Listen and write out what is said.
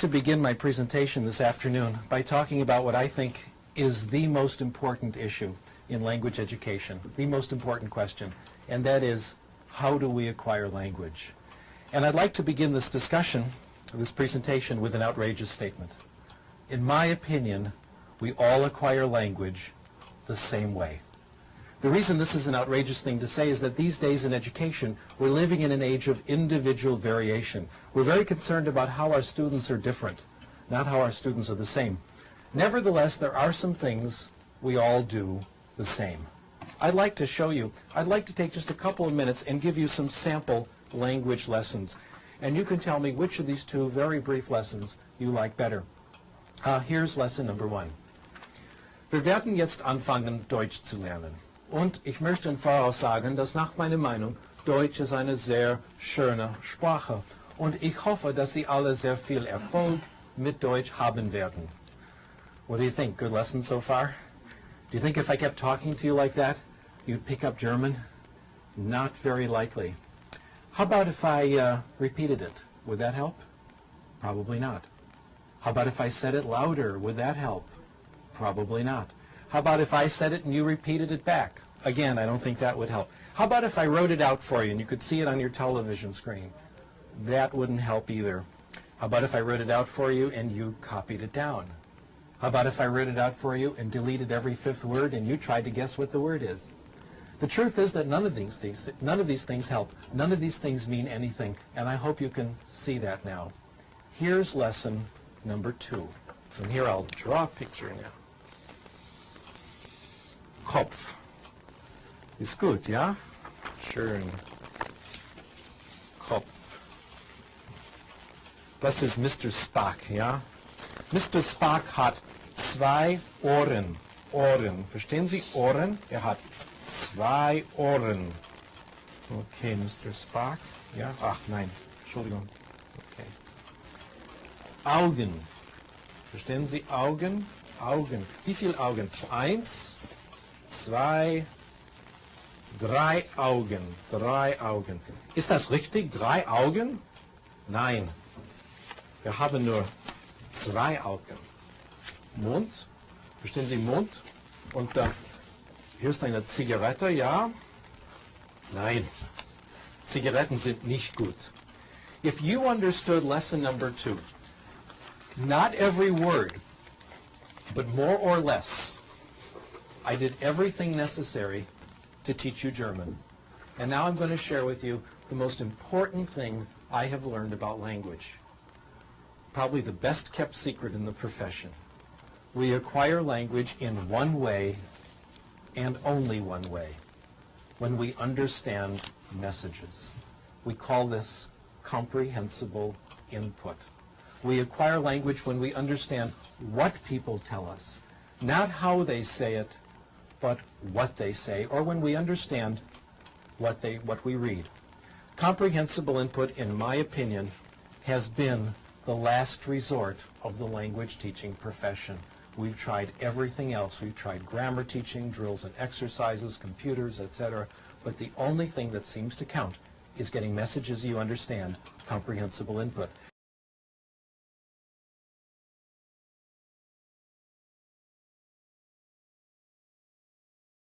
to begin my presentation this afternoon by talking about what I think is the most important issue in language education, the most important question, and that is, how do we acquire language? And I'd like to begin this discussion, this presentation, with an outrageous statement. In my opinion, we all acquire language the same way. The reason this is an outrageous thing to say is that these days in education, we're living in an age of individual variation. We're very concerned about how our students are different, not how our students are the same. Nevertheless, there are some things we all do the same. I'd like to show you, I'd like to take just a couple of minutes and give you some sample language lessons. And you can tell me which of these two very brief lessons you like better. Here's lesson number 1. Wir werden jetzt anfangen, Deutsch zu lernen. Und ich möchte im Voraus sagen, dass nach meiner Meinung Deutsch ist eine sehr schöne Sprache. Und ich hoffe, dass Sie alle sehr viel Erfolg mit Deutsch haben werden. What do you think? Good lesson so far? Do you think if I kept talking to you like that, you'd pick up German? Not very likely. How about if I repeated it? Would that help? Probably not. How about if I said it louder? Would that help? Probably not. How about if I said it and you repeated it back? Again, I don't think that would help. How about if I wrote it out for you and you could see it on your television screen? That wouldn't help either. How about if I wrote it out for you and you copied it down? How about if I wrote it out for you and deleted every 5th word and you tried to guess what the word is? The truth is that none of these things help. None of these things mean anything, and I hope you can see that now. Here's lesson number 2. From here I'll draw a picture now. Kopf. Ist gut, ja? Schön. Kopf. Das ist Mr. Spock, ja? Mr. Spock hat 2 Ohren. Ohren. Verstehen Sie? Ohren? Hat 2 Ohren. Okay, Mr. Spock. Ja? Ach, nein. Entschuldigung. Okay. Augen. Verstehen Sie? Augen? Augen. Wie viele Augen? 1, 2, 3 Augen. 3 Augen. Ist das richtig? 3 Augen? Nein. Wir haben nur 2 Augen. Mund. Verstehen Sie Mund? Und hier ist eine Zigarette, ja? Nein. Zigaretten sind nicht gut. If you understood lesson number 2, not every word, but more or less, I did everything necessary to teach you German. And now I'm going to share with you the most important thing I have learned about language. Probably the best kept secret in the profession. We acquire language in one way and only one way, when we understand messages. We call this comprehensible input. We acquire language when we understand what people tell us, not how they say it, but what they say, or when we understand what we read. Comprehensible input, in my opinion, has been the last resort of the language teaching profession. We've tried everything else. We've tried grammar teaching, drills and exercises, computers, etc. But the only thing that seems to count is getting messages you understand, comprehensible input.